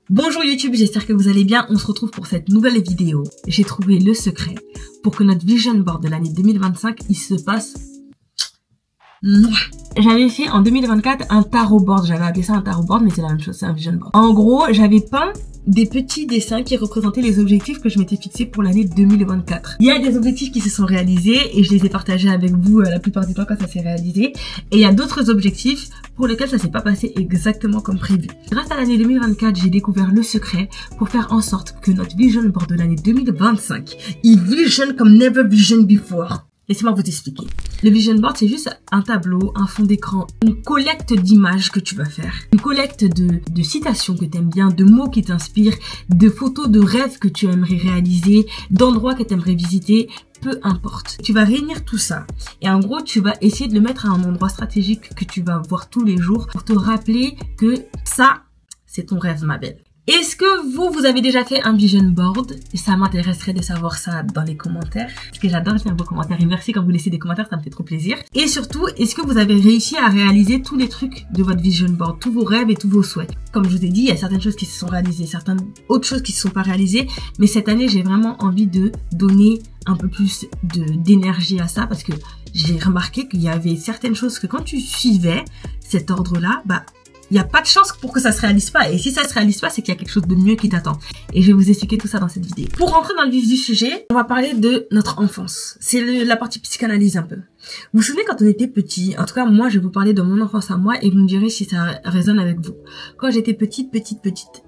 Bonjour YouTube, j'espère que vous allez bien. On se retrouve pour cette nouvelle vidéo. J'ai trouvé le secret pour que notre vision board de l'année 2025, il se passe... J'avais fait en 2024 un tarot board, j'avais appelé ça un tarot board, mais c'est la même chose, c'est un vision board. En gros, j'avais peint des petits dessins qui représentaient les objectifs que je m'étais fixés pour l'année 2024. Il y a des objectifs qui se sont réalisés et je les ai partagés avec vous la plupart du temps quand ça s'est réalisé. Et il y a d'autres objectifs pour lesquels ça s'est pas passé exactement comme prévu. Grâce à l'année 2024, j'ai découvert le secret pour faire en sorte que notre vision board de l'année 2025, il vision comme never vision before. Laissez-moi vous expliquer. Le vision board, c'est juste un tableau, un fond d'écran, une collecte d'images que tu vas faire, une collecte de citations que tu aimes bien, de mots qui t'inspirent, de photos de rêves que tu aimerais réaliser, d'endroits que tu aimerais visiter, peu importe. Tu vas réunir tout ça et en gros, tu vas essayer de le mettre à un endroit stratégique que tu vas voir tous les jours pour te rappeler que ça, c'est ton rêve, ma belle. Est-ce que vous avez déjà fait un vision board? Et ça m'intéresserait de savoir ça dans les commentaires. Parce que j'adore faire vos commentaires. Et merci quand vous laissez des commentaires, ça me fait trop plaisir. Et surtout, est-ce que vous avez réussi à réaliser tous les trucs de votre vision board? Tous vos rêves et tous vos souhaits. Comme je vous ai dit, il y a certaines choses qui se sont réalisées, certaines autres choses qui se sont pas réalisées. Mais cette année, j'ai vraiment envie de donner un peu plus d'énergie à ça. Parce que j'ai remarqué qu'il y avait certaines choses que quand tu suivais cet ordre-là, il n'y a pas de chance pour que ça se réalise pas. Et si ça se réalise pas, c'est qu'il y a quelque chose de mieux qui t'attend. Et je vais vous expliquer tout ça dans cette vidéo. Pour rentrer dans le vif du sujet, on va parler de notre enfance. C'est la partie psychanalyse un peu. Vous vous souvenez quand on était petit, en tout cas moi je vais vous parler de mon enfance à moi et vous me direz si ça résonne avec vous. Quand j'étais petite,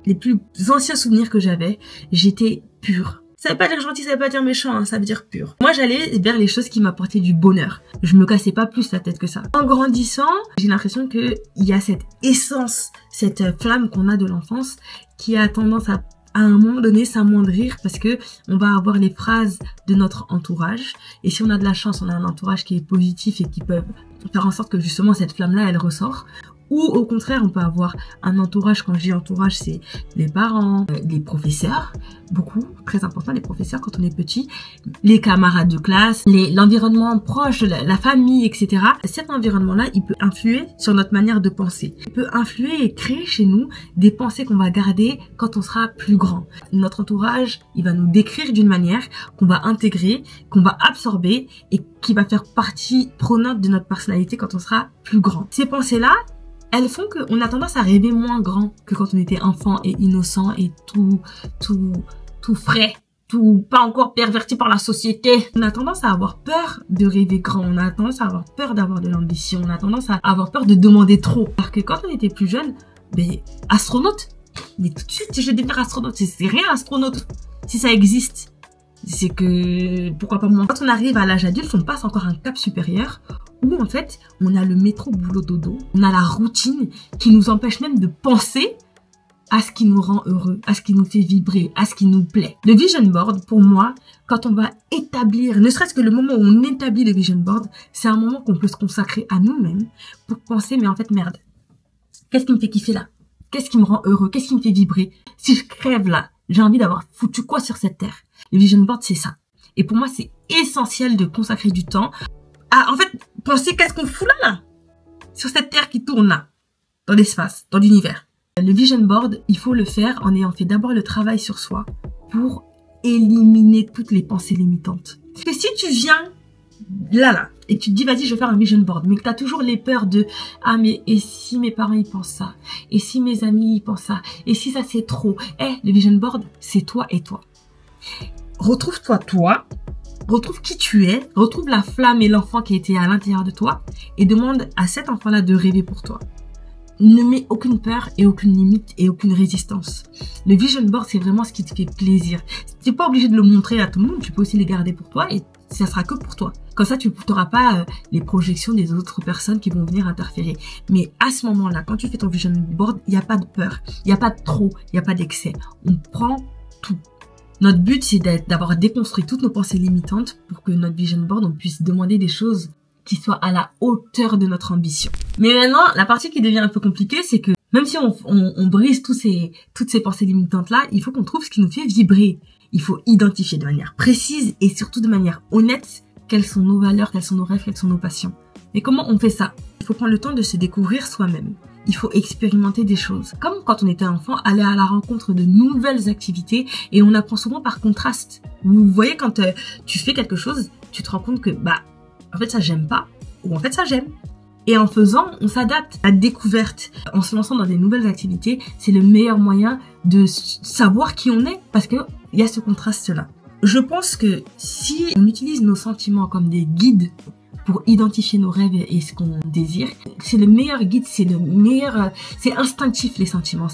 les plus anciens souvenirs que j'avais, j'étais pure. Ça veut pas dire gentil, ça veut pas dire méchant, hein, ça veut dire pur. Moi, j'allais vers les choses qui m'apportaient du bonheur. Je me cassais pas plus la tête que ça. En grandissant, j'ai l'impression que il y a cette essence, cette flamme qu'on a de l'enfance qui a tendance à un moment donné s'amoindrir parce que on va avoir les phrases de notre entourage. Et si on a de la chance, on a un entourage qui est positif et qui peut faire en sorte que justement cette flamme-là, elle ressort. Ou au contraire, on peut avoir un entourage, quand je dis entourage, c'est les parents, les professeurs, beaucoup, très important, les professeurs quand on est petit, les camarades de classe, l'environnement proche, la famille, etc. Cet environnement-là, il peut influer sur notre manière de penser. Il peut influer et créer chez nous des pensées qu'on va garder quand on sera plus grand. Notre entourage, il va nous décrire d'une manière qu'on va intégrer, qu'on va absorber et qui va faire partie prenante de notre personnalité quand on sera plus grand. Ces pensées-là, elles font qu'on a tendance à rêver moins grand que quand on était enfant et innocent et tout frais, tout pas encore perverti par la société. On a tendance à avoir peur de rêver grand, on a tendance à avoir peur d'avoir de l'ambition, on a tendance à avoir peur de demander trop. Alors que quand on était plus jeune, astronaute, mais tout de suite je vais devenir astronaute, c'est rien astronaute, si ça existe. C'est que, pourquoi pas moi. Quand on arrive à l'âge adulte, on passe encore un cap supérieur où en fait, on a le métro boulot dodo, on a la routine qui nous empêche même de penser à ce qui nous rend heureux, à ce qui nous fait vibrer, à ce qui nous plaît. Le vision board, pour moi, quand on va établir, ne serait-ce que le moment où on établit le vision board, c'est un moment qu'on peut se consacrer à nous-mêmes pour penser, mais en fait, merde, qu'est-ce qui me fait kiffer là? Qu'est-ce qui me rend heureux? Qu'est-ce qui me fait vibrer? Si je crève là, j'ai envie d'avoir foutu quoi sur cette terre? Le vision board, c'est ça. Et pour moi, c'est essentiel de consacrer du temps à, en fait, penser qu'est-ce qu'on fout là, sur cette terre qui tourne là, dans l'espace, dans l'univers. Le vision board, il faut le faire en ayant fait d'abord le travail sur soi pour éliminer toutes les pensées limitantes. Parce que si tu viens là, et tu te dis, vas-y, je vais faire un vision board, mais que tu as toujours les peurs de, ah, mais et si mes parents, ils pensent ça? Et si mes amis, ils pensent ça? Et si ça, c'est trop? Le vision board, c'est toi et toi. Retrouve-toi, retrouve qui tu es, retrouve la flamme et l'enfant qui était à l'intérieur de toi et demande à cet enfant-là de rêver pour toi. Ne mets aucune peur et aucune limite et aucune résistance. Le vision board, c'est vraiment ce qui te fait plaisir. Tu n'es pas obligé de le montrer à tout le monde, tu peux aussi les garder pour toi et ça sera que pour toi. Comme ça, tu n'auras pas les projections des autres personnes qui vont venir interférer. Mais à ce moment-là, quand tu fais ton vision board, il n'y a pas de peur, il n'y a pas de trop, il n'y a pas d'excès. On prend tout. Notre but, c'est d'avoir déconstruit toutes nos pensées limitantes pour que notre vision board, on puisse demander des choses qui soient à la hauteur de notre ambition. Mais maintenant, la partie qui devient un peu compliquée, c'est que même si on brise toutes ces pensées limitantes-là, il faut qu'on trouve ce qui nous fait vibrer. Il faut identifier de manière précise et surtout de manière honnête quelles sont nos valeurs, quels sont nos rêves, quelles sont nos passions. Mais comment on fait ça? Il faut prendre le temps de se découvrir soi-même. il faut expérimenter des choses. Comme quand on était enfant, aller à la rencontre de nouvelles activités et on apprend souvent par contraste. Vous voyez, quand tu fais quelque chose, tu te rends compte que, en fait, ça j'aime pas, ou en fait, ça j'aime. Et en faisant, on s'adapte. La découverte, en se lançant dans des nouvelles activités, c'est le meilleur moyen de savoir qui on est, parce que il y a ce contraste-là. Je pense que si on utilise nos sentiments comme des guides pour identifier nos rêves et ce qu'on désire, c'est le meilleur guide, c'est instinctif, les sentiments.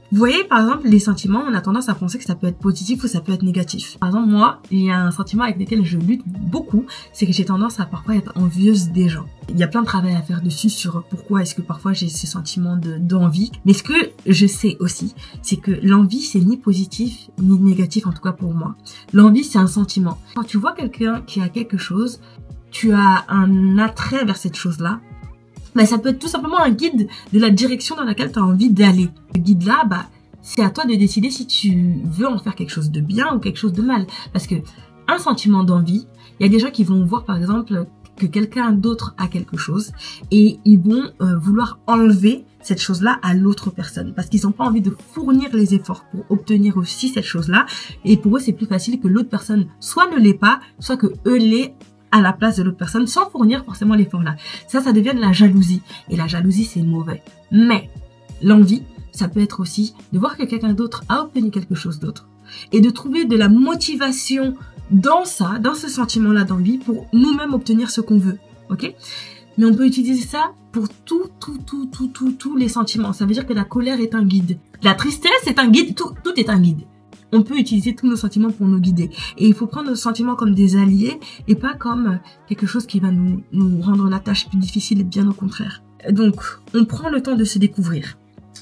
Vous voyez, par exemple, les sentiments, on a tendance à penser que ça peut être positif ou ça peut être négatif. Par exemple, moi, il y a un sentiment avec lequel je lutte beaucoup, c'est que j'ai tendance à parfois être envieuse des gens. Il y a plein de travail à faire dessus sur pourquoi est-ce que parfois j'ai ce sentiment d'envie. Mais ce que je sais aussi, c'est que l'envie, c'est ni positif ni négatif, en tout cas pour moi. L'envie, c'est un sentiment. Quand tu vois quelqu'un qui a quelque chose, tu as un attrait vers cette chose-là, ça peut être tout simplement un guide de la direction dans laquelle tu as envie d'aller. Ce guide-là, c'est à toi de décider si tu veux en faire quelque chose de bien ou quelque chose de mal. Parce que un sentiment d'envie, il y a des gens qui vont voir par exemple que quelqu'un d'autre a quelque chose et ils vont vouloir enlever cette chose-là à l'autre personne parce qu'ils n'ont pas envie de fournir les efforts pour obtenir aussi cette chose-là. Et pour eux, c'est plus facile que l'autre personne soit ne l'ait pas, soit que eux l'aient à la place de l'autre personne sans fournir forcément l'effort là. Ça devient de la jalousie. Et la jalousie, c'est mauvais. Mais l'envie, ça peut être aussi de voir que quelqu'un d'autre a obtenu quelque chose d'autre et de trouver de la motivation dans ce sentiment-là d'envie pour nous-mêmes obtenir ce qu'on veut. Ok? Mais on peut utiliser ça pour tous les sentiments. Ça veut dire que la colère est un guide. La tristesse est un guide. Tout est un guide. On peut utiliser tous nos sentiments pour nous guider. Et il faut prendre nos sentiments comme des alliés et pas comme quelque chose qui va nous rendre la tâche plus difficile, bien au contraire. Donc, on prend le temps de se découvrir.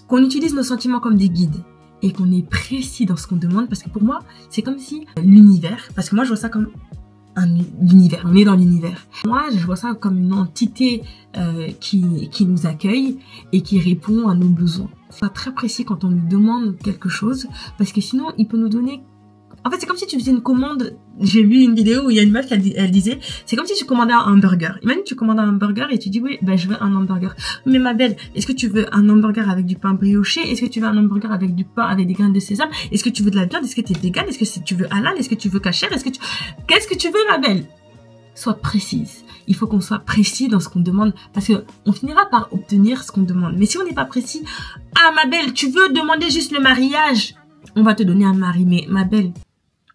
Qu'on utilise nos sentiments comme des guides et qu'on est précis dans ce qu'on demande, parce que pour moi, c'est comme si l'univers, parce que moi je vois ça comme l'univers, on est dans l'univers. Moi, je vois ça comme une entité qui nous accueille et qui répond à nos besoins. Soit très précis quand on lui demande quelque chose, parce que sinon, il peut nous donner... En fait, c'est comme si tu faisais une commande. J'ai vu une vidéo où il y a une meuf qui elle disait, c'est comme si tu commandais un hamburger. Imagine, tu commandes un hamburger et tu dis, oui, je veux un hamburger. Mais ma belle, est-ce que tu veux un hamburger avec du pain brioché? Est-ce que tu veux un hamburger avec du pain, avec des graines de sésame? Est-ce que tu veux de la viande? Est-ce que tu es vegan? Est-ce que tu veux halal? Est-ce que tu veux kasher? Qu'est-ce que tu veux, ma belle? Sois précise. Il faut qu'on soit précis dans ce qu'on demande parce que on finira par obtenir ce qu'on demande. Mais si on n'est pas précis, ma belle, tu veux demander juste le mariage? On va te donner un mari, mais ma belle,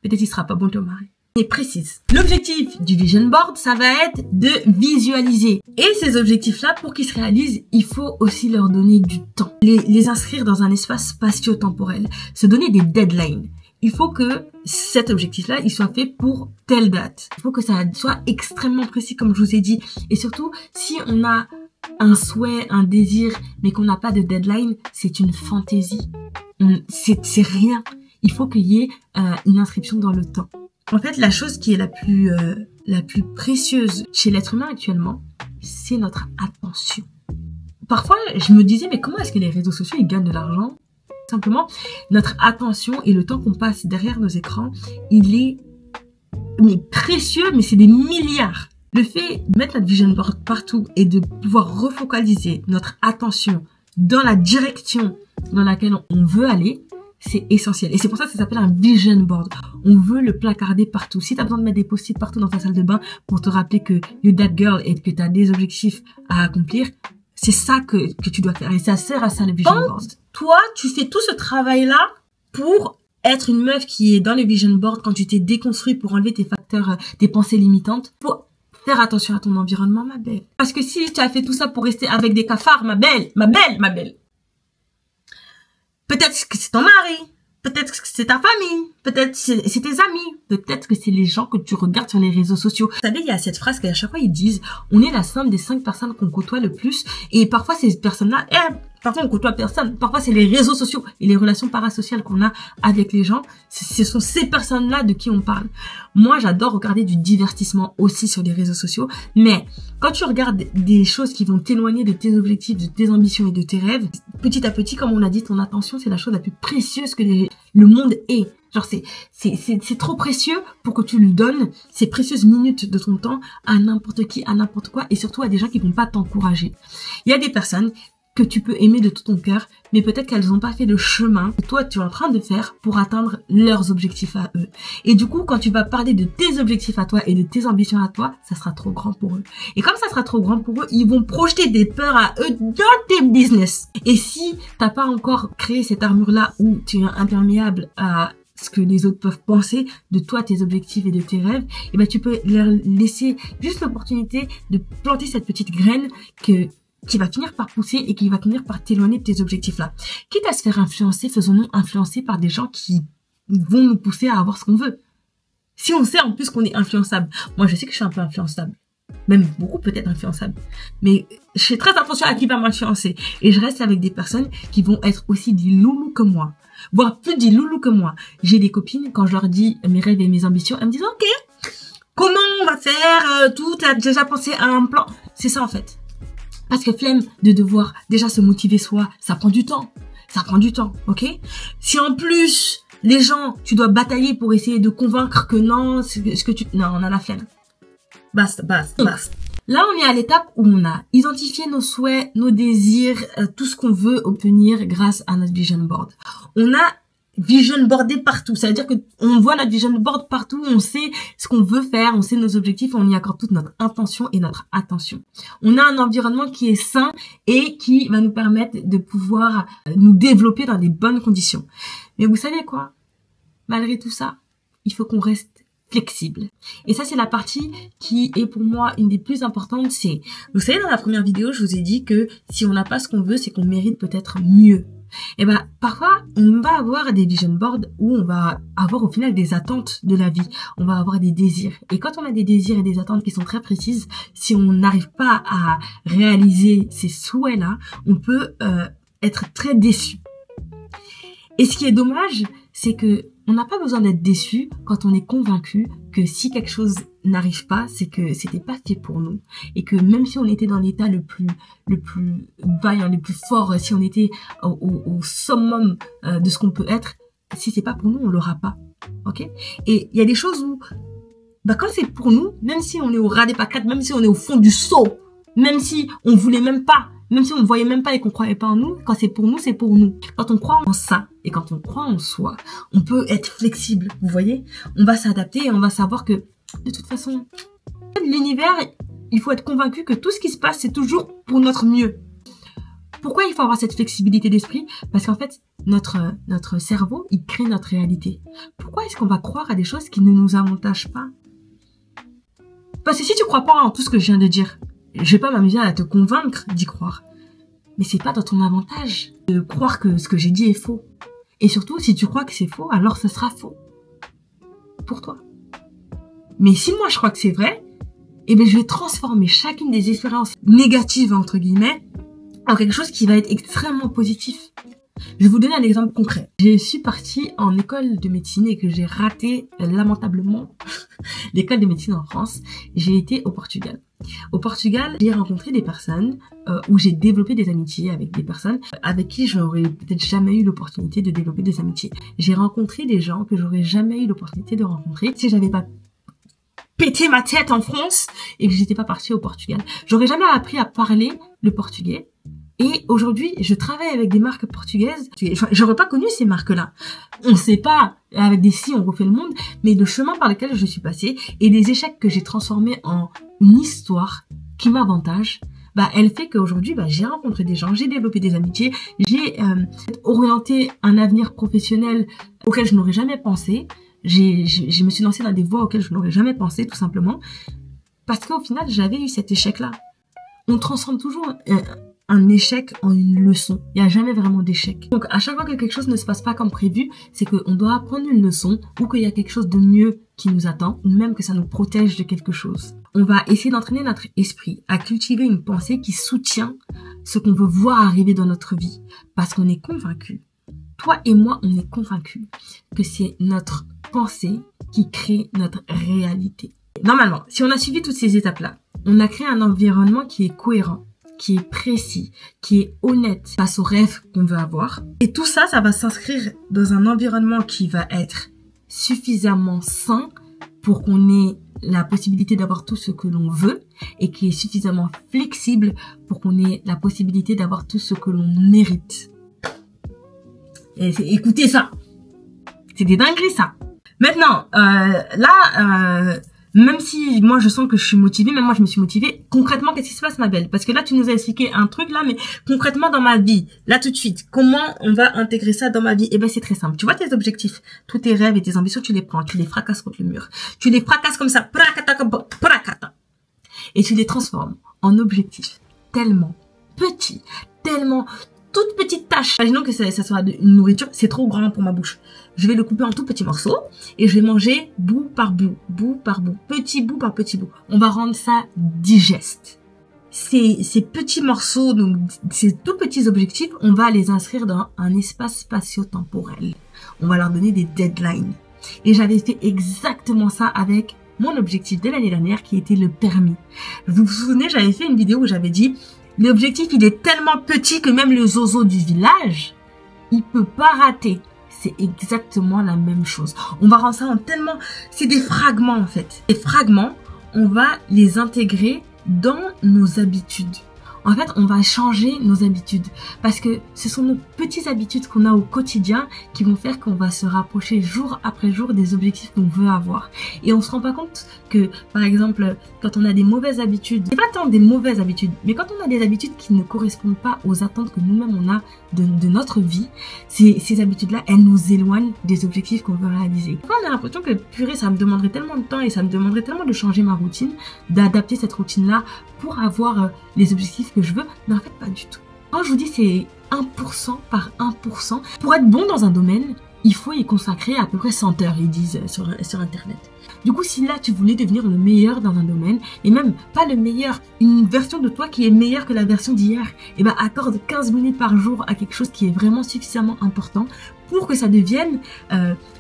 peut-être il sera pas bon ton mari. Et précise. L'objectif du vision board, ça va être de visualiser. Et ces objectifs-là, pour qu'ils se réalisent, il faut aussi leur donner du temps. Les inscrire dans un espace spatio-temporel. Se donner des deadlines. Il faut que cet objectif-là, il soit fait pour telle date. Il faut que ça soit extrêmement précis, comme je vous ai dit. Et surtout, si on a un souhait, un désir, mais qu'on n'a pas de deadline, c'est une fantaisie. C'est rien. Il faut qu'il y ait une inscription dans le temps. En fait, la chose qui est la plus précieuse chez l'être humain actuellement, c'est notre attention. Parfois, je me disais, mais comment est-ce que les réseaux sociaux, ils gagnent de l'argent? Simplement, notre attention et le temps qu'on passe derrière nos écrans, il est précieux, mais c'est des milliards. Le fait de mettre notre vision board partout et de pouvoir refocaliser notre attention dans la direction dans laquelle on veut aller, c'est essentiel. Et c'est pour ça que ça s'appelle un vision board. On veut le placarder partout. Si tu as besoin de mettre des post-it partout dans ta salle de bain pour te rappeler que you're that girl et que tu as des objectifs à accomplir, c'est ça que tu dois faire. Et ça sert à ça, le vision board. Toi, tu fais tout ce travail-là pour être une meuf qui est dans le vision board quand tu t'es déconstruit pour enlever tes facteurs, tes pensées limitantes. Pour faire attention à ton environnement, ma belle. Parce que si tu as fait tout ça pour rester avec des cafards, ma belle, peut-être que c'est ton mari, peut-être que c'est ta famille, peut-être que c'est tes amis, peut-être que c'est les gens que tu regardes sur les réseaux sociaux. Vous savez, il y a cette phrase qu'à chaque fois ils disent, on est la somme des 5 personnes qu'on côtoie le plus, et parfois ces personnes-là, parfois on côtoie personne, parfois c'est les réseaux sociaux et les relations parasociales qu'on a avec les gens, ce sont ces personnes-là de qui on parle. Moi, j'adore regarder du divertissement aussi sur les réseaux sociaux, mais quand tu regardes des choses qui vont t'éloigner de tes objectifs, de tes ambitions et de tes rêves, petit à petit, comme on a dit, ton attention, c'est la chose la plus précieuse que le monde ait. Genre, c'est trop précieux pour que tu lui donnes ces précieuses minutes de ton temps à n'importe qui, à n'importe quoi, et surtout à des gens qui vont pas t'encourager. Il y a des personnes que tu peux aimer de tout ton cœur, mais peut-être qu'elles n'ont pas fait le chemin que toi tu es en train de faire pour atteindre leurs objectifs à eux. Et du coup, quand tu vas parler de tes objectifs à toi et de tes ambitions à toi, ça sera trop grand pour eux. Et comme ça sera trop grand pour eux, ils vont projeter des peurs à eux dans tes business. Et si t'as pas encore créé cette armure-là où tu es imperméable à ce que les autres peuvent penser de toi, tes objectifs et de tes rêves, et ben tu peux leur laisser juste l'opportunité de planter cette petite graine qui va finir par pousser et qui va finir par t'éloigner de tes objectifs là. Quitte à se faire influencer, faisons-nous influencer par des gens qui vont nous pousser à avoir ce qu'on veut. Si on sait en plus qu'on est influençable, moi je sais que je suis un peu influençable, même beaucoup peut-être influençable, mais je fais très attention à qui va m'influencer et je reste avec des personnes qui vont être aussi des loulous que moi, voire plus des loulous que moi. J'ai des copines, quand je leur dis mes rêves et mes ambitions, elles me disent ok, comment on va faire, tout, t'as déjà pensé à un plan? C'est ça en fait. Parce que flemme de devoir déjà se motiver soi, ça prend du temps. Ça prend du temps, ok? Si en plus, les gens, tu dois batailler pour essayer de convaincre que non, ce que tu... Non, on a la flemme. Basta. Là, on est à l'étape où on a identifié nos souhaits, nos désirs, tout ce qu'on veut obtenir grâce à notre vision board. On a vision boardé partout. Ça veut dire que on voit notre vision board partout, on sait ce qu'on veut faire, on sait nos objectifs, on y accorde toute notre intention et notre attention. On a un environnement qui est sain et qui va nous permettre de pouvoir nous développer dans des bonnes conditions. Mais vous savez quoi? Malgré tout ça, il faut qu'on reste flexible. Et ça, c'est la partie qui est pour moi une des plus importantes. C'est, vous savez, dans la première vidéo, je vous ai dit que si on n'a pas ce qu'on veut, c'est qu'on mérite peut-être mieux. Et ben parfois on va avoir des vision boards où on va avoir au final des attentes de la vie, on va avoir des désirs, et quand on a des désirs et des attentes qui sont très précises, si on n'arrive pas à réaliser ces souhaits là, on peut être très déçu. Et ce qui est dommage, c'est que on n'a pas besoin d'être déçu quand on est convaincu que si quelque chose n'arrive pas, c'est que c'était pas fait pour nous. Et que même si on était dans l'état le plus vaillant, le plus fort, si on était au summum de ce qu'on peut être, si c'est pas pour nous, on l'aura pas. Ok? Et il y a des choses où, bah, quand c'est pour nous, même si on est au ras des pâquerettes, même si on est au fond du seau, même si on voulait même pas, même si on ne voyait même pas et qu'on croyait pas en nous, quand c'est pour nous, c'est pour nous. Quand on croit en ça et quand on croit en soi, on peut être flexible, vous voyez? On va s'adapter et on va savoir que, de toute façon, l'univers, il faut être convaincu que tout ce qui se passe, c'est toujours pour notre mieux. Pourquoi il faut avoir cette flexibilité d'esprit? Parce qu'en fait, notre cerveau, il crée notre réalité. Pourquoi est-ce qu'on va croire à des choses qui ne nous avantagent pas? Parce que si tu crois pas en tout ce que je viens de dire, je vais pas m'amuser à te convaincre d'y croire. Mais c'est pas dans ton avantage de croire que ce que j'ai dit est faux. Et surtout, si tu crois que c'est faux, alors ce sera faux. Pour toi. Mais si moi je crois que c'est vrai, eh bien je vais transformer chacune des expériences négatives, entre guillemets, en quelque chose qui va être extrêmement positif. Je vais vous donner un exemple concret. Je suis partie en école de médecine et que j'ai raté lamentablement l'école de médecine en France. J'ai été au Portugal. Au Portugal, j'ai rencontré des personnes où j'ai développé des amitiés avec des personnes avec qui j'aurais peut-être jamais eu l'opportunité de développer des amitiés. J'ai rencontré des gens que j'aurais jamais eu l'opportunité de rencontrer si j'avais pas pété ma tête en France et que j'étais pas partie au Portugal. J'aurais jamais appris à parler le portugais. Et aujourd'hui, je travaille avec des marques portugaises. J'aurais pas connu ces marques-là. On sait pas, avec des si on refait le monde, mais le chemin par lequel je suis passée et les échecs que j'ai transformés en une histoire qui m'avantage, bah, elle fait qu'aujourd'hui, bah, j'ai rencontré des gens, j'ai développé des amitiés, j'ai orienté un avenir professionnel auquel je n'aurais jamais pensé. Je me suis lancée dans des voies auxquelles je n'aurais jamais pensé, tout simplement. Parce qu'au final, j'avais eu cet échec-là. On transforme toujours un échec en une leçon. Il n'y a jamais vraiment d'échec. Donc, à chaque fois que quelque chose ne se passe pas comme prévu, c'est qu'on doit apprendre une leçon ou qu'il y a quelque chose de mieux qui nous attend ou même que ça nous protège de quelque chose. On va essayer d'entraîner notre esprit à cultiver une pensée qui soutient ce qu'on veut voir arriver dans notre vie parce qu'on est convaincu. Toi et moi, on est convaincus que c'est notre pensée qui crée notre réalité. Normalement, si on a suivi toutes ces étapes-là, on a créé un environnement qui est cohérent, qui est précis, qui est honnête face aux rêves qu'on veut avoir. Et tout ça, ça va s'inscrire dans un environnement qui va être suffisamment sain pour qu'on ait la possibilité d'avoir tout ce que l'on veut et qui est suffisamment flexible pour qu'on ait la possibilité d'avoir tout ce que l'on mérite. Et écoutez ça. C'est des dingueries, ça. Maintenant, même si moi je sens que je suis motivée, même moi je me suis motivée, concrètement qu'est-ce qui se passe ma belle? Parce que là tu nous as expliqué un truc là, mais concrètement dans ma vie, là tout de suite, comment on va intégrer ça dans ma vie? Eh ben c'est très simple, tu vois tes objectifs, tous tes rêves et tes ambitions, tu les prends, tu les fracasses contre le mur, tu les fracasses comme ça, et tu les transformes en objectifs tellement petits, tellement toute petite tâche. Imaginons que ça soit une nourriture, c'est trop grand pour ma bouche. Je vais le couper en tout petits morceaux et je vais manger bout par bout, petit bout par petit bout. On va rendre ça digeste. Ces petits morceaux, donc ces tout petits objectifs, on va les inscrire dans un espace spatio-temporel. On va leur donner des deadlines. Et j'avais fait exactement ça avec mon objectif de l'année dernière qui était le permis. Vous vous souvenez, j'avais fait une vidéo où j'avais dit l'objectif, il est tellement petit que même le zozo du village, il peut pas rater. C'est exactement la même chose. On va rendre ça en tellement... C'est des fragments, en fait. Les fragments, on va les intégrer dans nos habitudes. En fait, on va changer nos habitudes. Parce que ce sont nos petites habitudes qu'on a au quotidien qui vont faire qu'on va se rapprocher jour après jour des objectifs qu'on veut avoir. Et on se rend pas compte que, par exemple, quand on a des mauvaises habitudes, c'est pas tant des mauvaises habitudes, mais quand on a des habitudes qui ne correspondent pas aux attentes que nous-mêmes on a de notre vie, ces habitudes-là, elles nous éloignent des objectifs qu'on veut réaliser. Quand on a l'impression que, purée, ça me demanderait tellement de temps et ça me demanderait tellement de changer ma routine, d'adapter cette routine-là pour avoir les objectifs que je veux, mais en fait pas du tout. Quand je vous dis c'est 1% par 1%, pour être bon dans un domaine, il faut y consacrer à peu près 100 heures, ils disent sur internet. Du coup, si là tu voulais devenir le meilleur dans un domaine, et même pas le meilleur, une version de toi qui est meilleure que la version d'hier, et ben accorde 15 minutes par jour à quelque chose qui est vraiment suffisamment important pour que ça devienne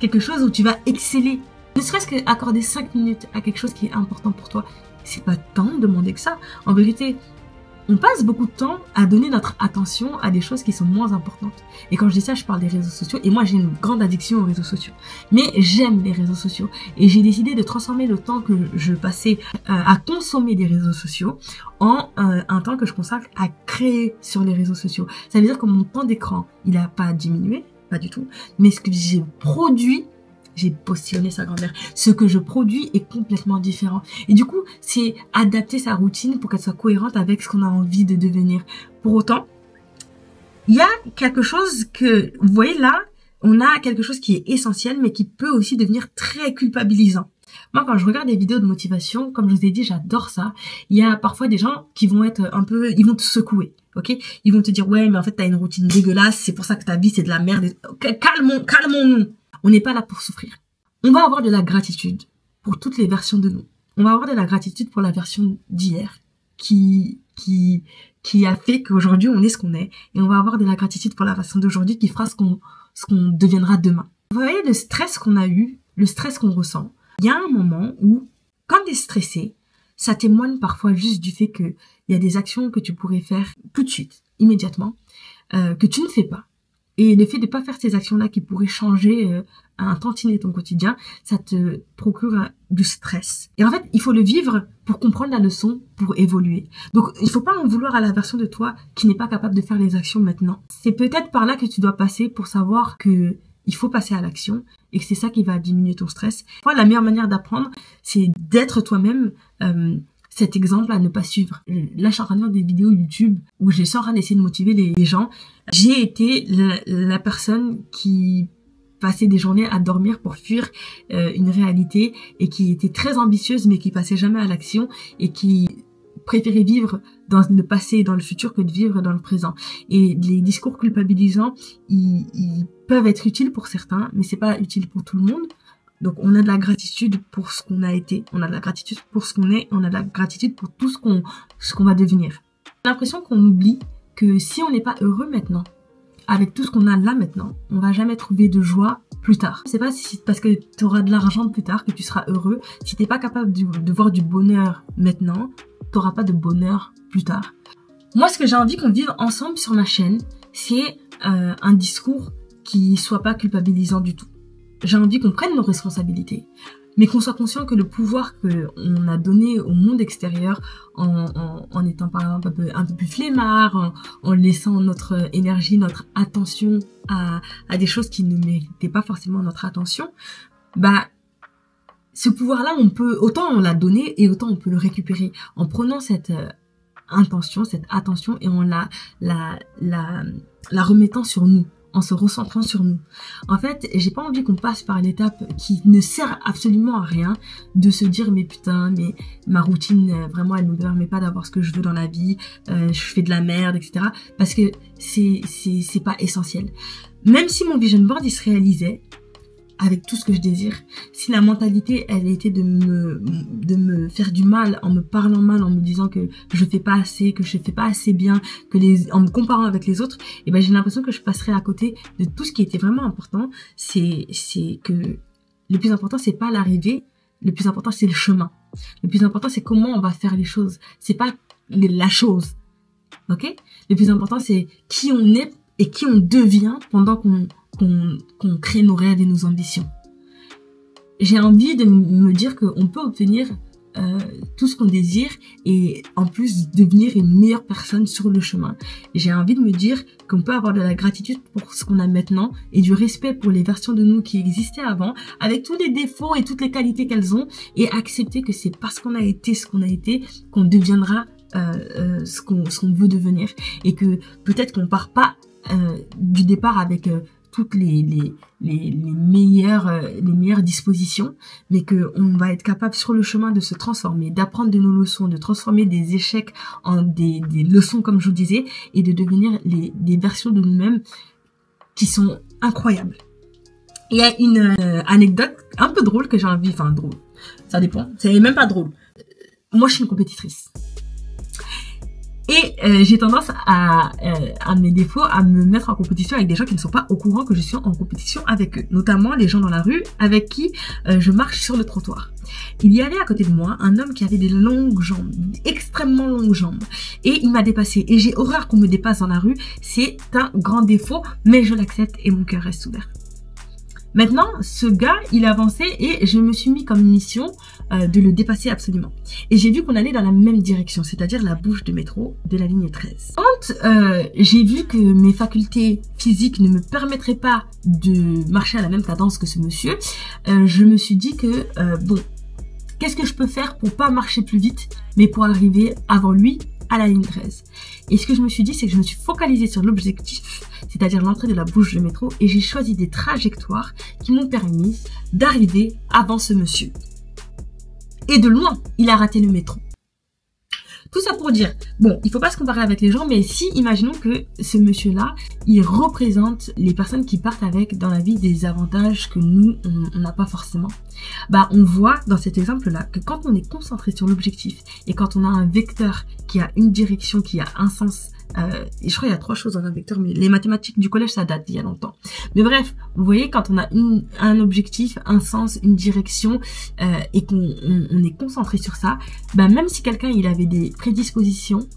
quelque chose où tu vas exceller. Ne serait-ce qu'accorder 5 minutes à quelque chose qui est important pour toi, c'est pas tant de demander que ça. En vérité, on passe beaucoup de temps à donner notre attention à des choses qui sont moins importantes. Et quand je dis ça, je parle des réseaux sociaux. Et moi, j'ai une grande addiction aux réseaux sociaux. Mais j'aime les réseaux sociaux. Et j'ai décidé de transformer le temps que je passais à consommer des réseaux sociaux en un temps que je consacre à créer sur les réseaux sociaux. Ça veut dire que mon temps d'écran, il n'a pas diminué, pas du tout. Mais ce que j'ai produit, j'ai positionné sa grand-mère. Ce que je produis est complètement différent. Et du coup, c'est adapter sa routine pour qu'elle soit cohérente avec ce qu'on a envie de devenir. Pour autant, il y a quelque chose que, vous voyez là, on a quelque chose qui est essentiel, mais qui peut aussi devenir très culpabilisant. Moi, quand je regarde des vidéos de motivation, comme je vous ai dit, j'adore ça. Il y a parfois des gens qui vont être un peu, ils vont te secouer. Ok, ils vont te dire ouais, mais en fait t'as une routine dégueulasse, c'est pour ça que ta vie c'est de la merde. Okay, calmons-nous. On n'est pas là pour souffrir. On va avoir de la gratitude pour toutes les versions de nous. On va avoir de la gratitude pour la version d'hier qui a fait qu'aujourd'hui on est ce qu'on est. Et on va avoir de la gratitude pour la version d'aujourd'hui qui fera ce qu'on deviendra demain. Vous voyez le stress qu'on a eu, le stress qu'on ressent. Il y a un moment où, quand tu es stressé, ça témoigne parfois juste du fait qu'il y a des actions que tu pourrais faire tout de suite, immédiatement, que tu ne fais pas. Et le fait de pas faire ces actions-là qui pourraient changer un tantinet ton quotidien, ça te procure du stress. Et en fait, il faut le vivre pour comprendre la leçon, pour évoluer. Donc, il faut pas en vouloir à la version de toi qui n'est pas capable de faire les actions maintenant. C'est peut-être par là que tu dois passer pour savoir que il faut passer à l'action et que c'est ça qui va diminuer ton stress. Moi, la meilleure manière d'apprendre, c'est d'être toi-même cet exemple à ne pas suivre. Là, je suis en train de faire des vidéos YouTube où je suis en train d'essayer de motiver les gens. J'ai été la personne qui passait des journées à dormir pour fuir une réalité et qui était très ambitieuse mais qui passait jamais à l'action et qui préférait vivre dans le passé et dans le futur que de vivre dans le présent. Et les discours culpabilisants, ils peuvent être utiles pour certains, mais c'est pas utile pour tout le monde. Donc, on a de la gratitude pour ce qu'on a été, on a de la gratitude pour ce qu'on est, on a de la gratitude pour tout ce qu'on va devenir. J'ai l'impression qu'on oublie que si on n'est pas heureux maintenant, avec tout ce qu'on a là maintenant, on va jamais trouver de joie plus tard. C'est pas si c'est parce que tu auras de l'argent plus tard que tu seras heureux. Si t'es pas capable de voir du bonheur maintenant, t'auras pas de bonheur plus tard. Moi, ce que j'ai envie qu'on vive ensemble sur ma chaîne, c'est un discours qui soit pas culpabilisant du tout. J'ai envie qu'on prenne nos responsabilités. mais qu'on soit conscient que le pouvoir qu'on a donné au monde extérieur en étant par exemple un peu plus flemmard, en laissant notre énergie, notre attention à des choses qui ne méritaient pas forcément notre attention, bah ce pouvoir-là, autant on l'a donné et autant on peut le récupérer en prenant cette intention, cette attention et en la remettant sur nous, en se recentrant sur nous. En fait, j'ai pas envie qu'on passe par l'étape qui ne sert absolument à rien, de se dire mais putain, mais ma routine vraiment elle ne me permet pas d'avoir ce que je veux dans la vie, je fais de la merde, etc. Parce que c'est pas essentiel. Même si mon vision board il se réalisait avec tout ce que je désire, si la mentalité elle était de me faire du mal en me parlant mal, en me disant que je fais pas assez, que je fais pas assez bien, en me comparant avec les autres, et ben j'ai l'impression que je passerais à côté de tout ce qui était vraiment important. C'est que le plus important c'est pas l'arrivée, le plus important c'est le chemin. Le plus important c'est comment on va faire les choses. C'est pas la chose, ok? Le plus important c'est qui on est et qui on devient pendant qu'on crée nos rêves et nos ambitions. J'ai envie de me dire qu'on peut obtenir tout ce qu'on désire et en plus devenir une meilleure personne sur le chemin. J'ai envie de me dire qu'on peut avoir de la gratitude pour ce qu'on a maintenant et du respect pour les versions de nous qui existaient avant, avec tous les défauts et toutes les qualités qu'elles ont, et accepter que c'est parce qu'on a été ce qu'on a été qu'on deviendra ce qu'on veut devenir, et que peut-être qu'on part pas du départ avec toutes les meilleures dispositions, mais que on va être capable sur le chemin de se transformer, d'apprendre de nos leçons, de transformer des échecs en des leçons comme je vous disais, et de devenir des versions de nous-mêmes qui sont incroyables. Il y a une anecdote un peu drôle que j'ai envie, enfin drôle, ça dépend, c'est même pas drôle. Moi je suis une compétitrice. Et j'ai tendance à mes défauts, à me mettre en compétition avec des gens qui ne sont pas au courant que je suis en compétition avec eux. Notamment les gens dans la rue avec qui je marche sur le trottoir. Il y avait à côté de moi un homme qui avait des longues jambes, extrêmement longues jambes. Et il m'a dépassée. Et j'ai horreur qu'on me dépasse dans la rue. C'est un grand défaut, mais je l'accepte et mon cœur reste ouvert. Maintenant, ce gars, il avançait et je me suis mis comme mission de le dépasser absolument. Et j'ai vu qu'on allait dans la même direction, c'est-à-dire la bouche de métro de la ligne 13. Quand j'ai vu que mes facultés physiques ne me permettraient pas de marcher à la même cadence que ce monsieur, je me suis dit que, bon, qu'est-ce que je peux faire pour pas marcher plus vite, mais pour arriver avant lui à la ligne 13. Et ce que je me suis dit, c'est que je me suis focalisée sur l'objectif, c'est-à-dire l'entrée de la bouche de métro, et j'ai choisi des trajectoires qui m'ont permis d'arriver avant ce monsieur. Et de loin, il a raté le métro. Tout ça pour dire, bon, il faut pas se comparer avec les gens, mais si, imaginons que ce monsieur-là, il représente les personnes qui partent avec dans la vie des avantages que nous, on n'a pas forcément. Bah, on voit dans cet exemple-là que quand on est concentré sur l'objectif et quand on a un vecteur qui a une direction, qui a un sens, et je crois qu'il y a 3 choses dans un vecteur, mais les mathématiques du collège, ça date d'il y a longtemps. Mais bref, vous voyez, quand on a un objectif, un sens, une direction, et qu'on est concentré sur ça, bah même si quelqu'un il avait des prédispositions,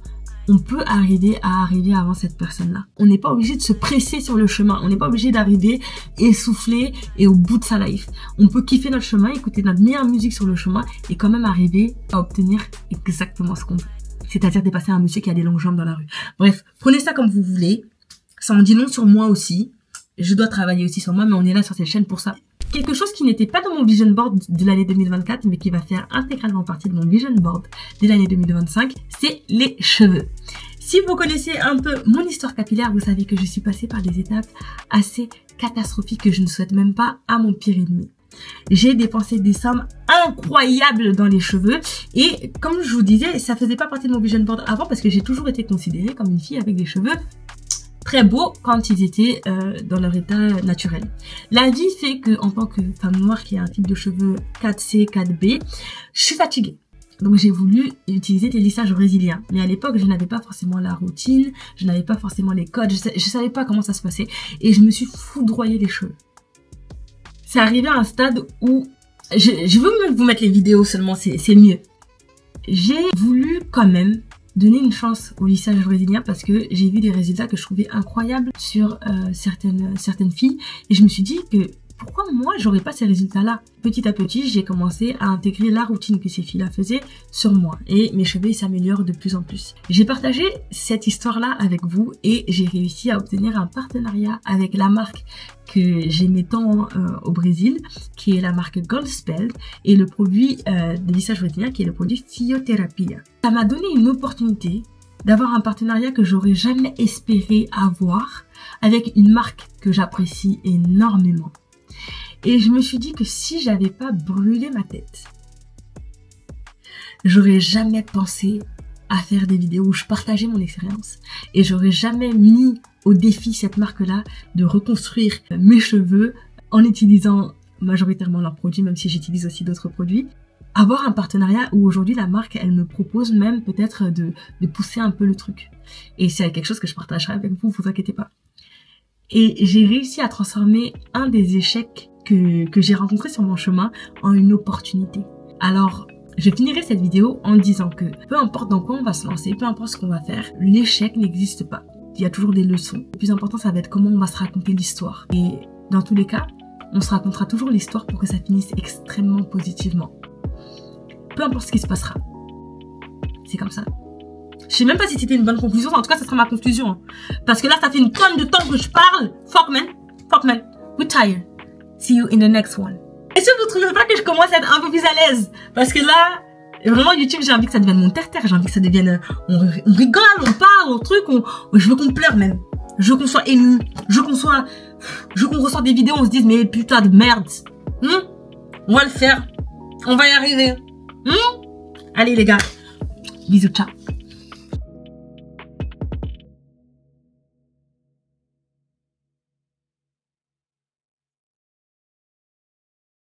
on peut arriver avant cette personne-là. On n'est pas obligé de se presser sur le chemin. On n'est pas obligé d'arriver essoufflé et au bout de sa life. On peut kiffer notre chemin, écouter notre meilleure musique sur le chemin et quand même arriver à obtenir exactement ce qu'on veut. C'est-à-dire dépasser un monsieur qui a des longues jambes dans la rue. Bref, prenez ça comme vous voulez. Ça en dit long sur moi aussi. Je dois travailler aussi sur moi, mais on est là sur cette chaîne pour ça. Quelque chose qui n'était pas dans mon vision board de l'année 2024, mais qui va faire intégralement partie de mon vision board de l'année 2025, c'est les cheveux. Si vous connaissez un peu mon histoire capillaire, vous savez que je suis passée par des étapes assez catastrophiques que je ne souhaite même pas à mon pire ennemi. J'ai dépensé des sommes incroyables dans les cheveux et comme je vous disais, ça faisait pas partie de mon vision board avant parce que j'ai toujours été considérée comme une fille avec des cheveux très beaux quand ils étaient dans leur état naturel. La vie fait que en tant que femme noire qui a un type de cheveux 4C, 4B, je suis fatiguée. Donc j'ai voulu utiliser des lissages brésiliens. Mais à l'époque, je n'avais pas forcément la routine, je n'avais pas forcément les codes, je savais pas comment ça se passait et je me suis foudroyé les cheveux. C'est arrivé à un stade où je veux vous mettre les vidéos seulement, c'est mieux. J'ai voulu quand même donner une chance au lissage brésilien parce que j'ai vu des résultats que je trouvais incroyables sur certaines filles et je me suis dit que pourquoi moi j'aurais pas ces résultats-là? Petit à petit, j'ai commencé à intégrer la routine que ces filles-là faisaient sur moi et mes cheveux s'améliorent de plus en plus. J'ai partagé cette histoire-là avec vous et j'ai réussi à obtenir un partenariat avec la marque que j'aimais tant au Brésil, qui est la marque Goldspell, et le produit de lissage brésilien qui est le produit Fisioterapia. Ça m'a donné une opportunité d'avoir un partenariat que j'aurais jamais espéré avoir avec une marque que j'apprécie énormément. Et je me suis dit que si j'avais pas brûlé ma tête, j'aurais jamais pensé à faire des vidéos où je partageais mon expérience et j'aurais jamais mis au défi cette marque-là de reconstruire mes cheveux en utilisant majoritairement leurs produits, même si j'utilise aussi d'autres produits. Avoir un partenariat où aujourd'hui la marque, elle me propose même peut-être de pousser un peu le truc. Et c'est quelque chose que je partagerai avec vous, vous inquiétez pas. Et j'ai réussi à transformer un des échecs que j'ai rencontrés sur mon chemin en une opportunité. Alors, je finirai cette vidéo en disant que peu importe dans quoi on va se lancer, peu importe ce qu'on va faire, l'échec n'existe pas. Il y a toujours des leçons. Le plus important, ça va être comment on va se raconter l'histoire. Et dans tous les cas, on se racontera toujours l'histoire pour que ça finisse extrêmement positivement. Peu importe ce qui se passera. C'est comme ça. Je sais même pas si c'était une bonne conclusion. En tout cas, ça sera ma conclusion. Hein. Parce que là, ça fait une tonne de temps que je parle. Fuck man. Fuck man. We're tired. See you in the next one. Est-ce que vous trouvez pas que je commence à être un peu plus à l'aise? Parce que là, vraiment, YouTube, j'ai envie que ça devienne mon terre-terre. J'ai envie que ça devienne... On rigole, on parle, on truc. Je veux qu'on pleure même. Je veux qu'on soit ému. Je veux qu'on ressorte des vidéos, on se dise, mais putain de merde. On va le faire. On va y arriver. Allez les gars. Bisous, ciao.